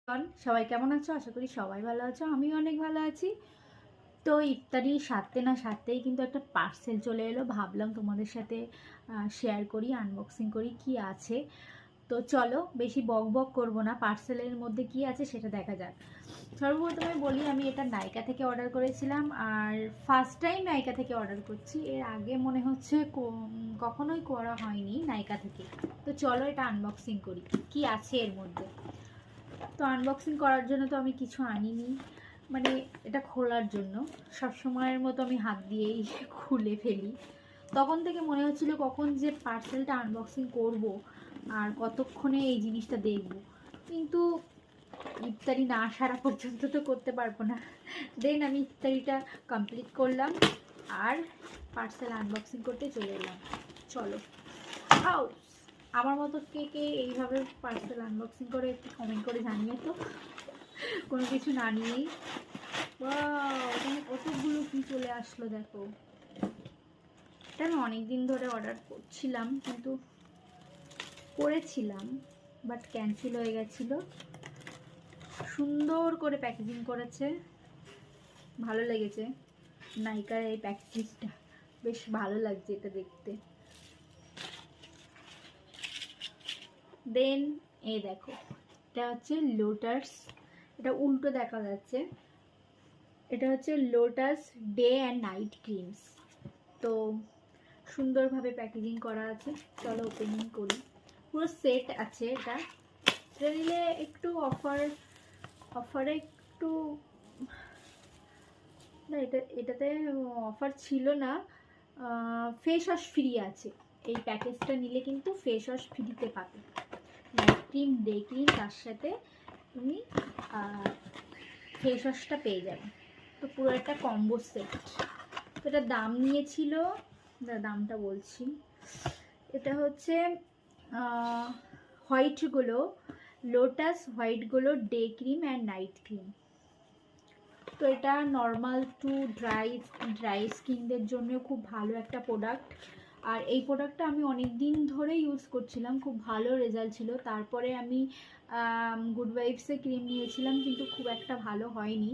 সবাই কেমন আছো? আশা করি সবাই ভালো আছো, আমিও অনেক ভালো আছি। তো ইফতারি সারতে না সারতেই কিন্তু একটা পার্সেল চলে এলো, ভাবলাম তোমাদের সাথে শেয়ার করি, আনবক্সিং করি কি আছে। তো চলো বেশি বক বক করবো না, পার্সেলের মধ্যে কি আছে সেটা দেখা যাক। সর্বপ্রথমে বলি, আমি এটা নাইকা থেকে অর্ডার করেছিলাম, আর ফার্স্ট টাইম নাইকা থেকে অর্ডার করছি। এর আগে মনে হচ্ছে কখনোই করা হয়নি নাইকা থেকে। তো চলো এটা আনবক্সিং করি, কি আছে এর মধ্যে। তো আনবক্সিং করার জন্য তো আমি কিছু আনিনি, মানে এটা খোলার জন্য। সব সময়ের মতো আমি হাত দিয়েই খুলে ফেলি। তখন থেকে মনে হচ্ছিল কখন যে পার্সেলটা আনবক্সিং করব আর কতক্ষণে এই জিনিসটা দেখব, কিন্তু ইফতারি না সারা পর্যন্ত তো করতে পারবো না। দেন আমি ইফতারিটা কমপ্লিট করলাম আর পার্সেল আনবক্সিং করতে চলে এলাম। চলো আও, আমার মতো কে কে এইভাবে পার্সেল আনবক্সিং করে একটু কমেন্ট করে জানিয়ে তো, কোনো কিছু না নিয়েই। এখানে কতগুলো কি চলে আসলো দেখো। এটা আমি অনেকদিন ধরে অর্ডার করছিলাম, কিন্তু করেছিলাম বাট ক্যান্সেল হয়ে গেছিল। সুন্দর করে প্যাকেজিং করেছে, ভালো লেগেছে। নাইকার এই প্যাকেজিংটা বেশ ভালো লাগছে এটা দেখতে। দেন এই দেখো, এটা হচ্ছে লোটাস, এটা উল্টো দেখা যাচ্ছে। এটা হচ্ছে lotus day and night creams. তো সুন্দরভাবে প্যাকেজিং করা আছে, চলো ওপেনিং করি। পুরো সেট আছে এটা। এটা নিলে একটু অফারে একটু, না এটাতে অফার ছিল না, ফেস ওয়াশ ফ্রি আছে। এই প্যাকেজটা নিলে কিন্তু ফেস ওয়াশ ফ্রিতে পাবে, নাইট ক্রিম ডে ক্রিম, তার সাথে তুমি ফেস ওয়াশটা পেয়ে যাবে। তো পুরো একটা কম্বো সেট। তো এটার দাম নিয়েছিল, দামটা বলছি। এটা হচ্ছে হোয়াইটগুলো, লোটাস হোয়াইটগুলো day cream and night cream. তো এটা নর্মাল টু ড্রাই স্কিনদের জন্য খুব ভালো একটা প্রোডাক্ট। আর এই প্রোডাক্টটা আমি অনেক দিন ধরে ইউজ করছিলাম, খুব ভালো রেজাল্ট ছিল। তারপরে আমি গুড ভাইবসের ক্রিম নিয়েছিলাম, কিন্তু খুব একটা ভালো হয়নি।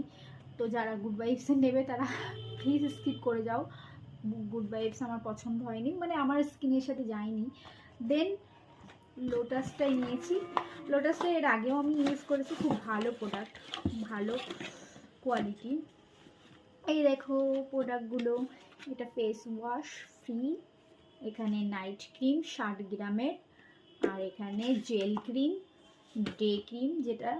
তো যারা গুড ভাইবসের নেবে তারা প্লিজ স্কিপ করে যাও, গুড ভাইবস আমার পছন্দ হয়নি, মানে আমার স্কিনের সাথে যায়নি। দেন লোটাসটাই নিয়েছি। লোটাসটা এর আগেও আমি ইউজ করেছি, খুব ভালো প্রোডাক্ট, ভালো কোয়ালিটি। এই দেখো প্রোডাক্টগুলো, এটা ফেস ওয়াশ ফ্রি, এখানে নাইট ক্রিম 60 গ্রামের, আর এখানে জেল ক্রিম ডে ক্রিম, যেটা